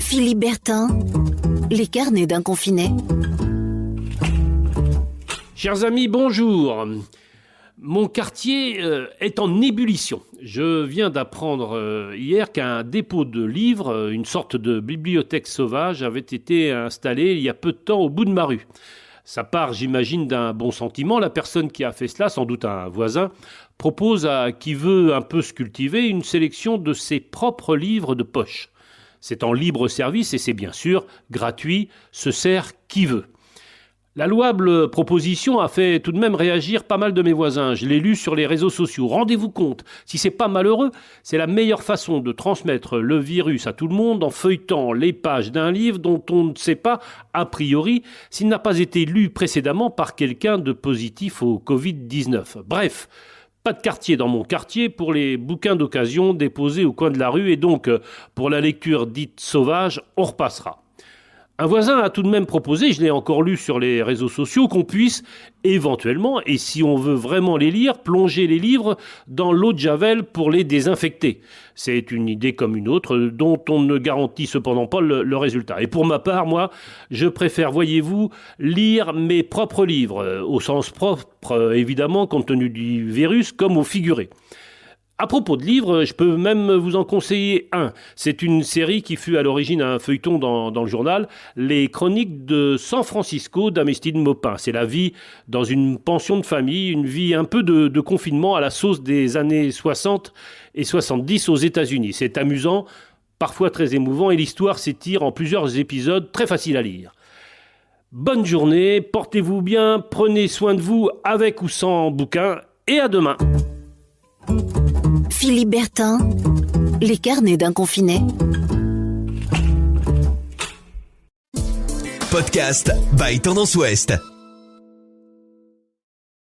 Philippe Bertin, les carnets d'un confiné. Chers amis, bonjour. Mon quartier est en ébullition. Je viens d'apprendre hier qu'un dépôt de livres, une sorte de bibliothèque sauvage, avait été installé il y a peu de temps au bout de ma rue. Ça part, j'imagine, d'un bon sentiment. La personne qui a fait cela, sans doute un voisin, propose à qui veut un peu se cultiver une sélection de ses propres livres de poche. C'est en libre service et c'est bien sûr gratuit, se sert qui veut. La louable proposition a fait tout de même réagir pas mal de mes voisins. Je l'ai lu sur les réseaux sociaux. Rendez-vous compte, si c'est pas malheureux, c'est la meilleure façon de transmettre le virus à tout le monde en feuilletant les pages d'un livre dont on ne sait pas, a priori, s'il n'a pas été lu précédemment par quelqu'un de positif au Covid-19. Bref, pas de quartier dans mon quartier pour les bouquins d'occasion déposés au coin de la rue et donc pour la lecture dite sauvage, on repassera. Un voisin a tout de même proposé, je l'ai encore lu sur les réseaux sociaux, qu'on puisse éventuellement, et si on veut vraiment les lire, plonger les livres dans l'eau de Javel pour les désinfecter. C'est une idée comme une autre dont on ne garantit cependant pas le résultat. Et pour ma part, moi, je préfère, voyez-vous, lire mes propres livres, au sens propre évidemment, compte tenu du virus, comme au figuré. À propos de livres, je peux même vous en conseiller un. C'est une série qui fut à l'origine un feuilleton dans le journal, Les Chroniques de San Francisco d'Amestine Maupin. C'est la vie dans une pension de famille, une vie un peu de confinement à la sauce des années 60 et 70 aux États-Unis. C'est amusant, parfois très émouvant et l'histoire s'étire en plusieurs épisodes très faciles à lire. Bonne journée, portez-vous bien, prenez soin de vous avec ou sans bouquin et à demain. Philippe Bertin, les carnets d'un confiné. Podcast by Tendance Ouest.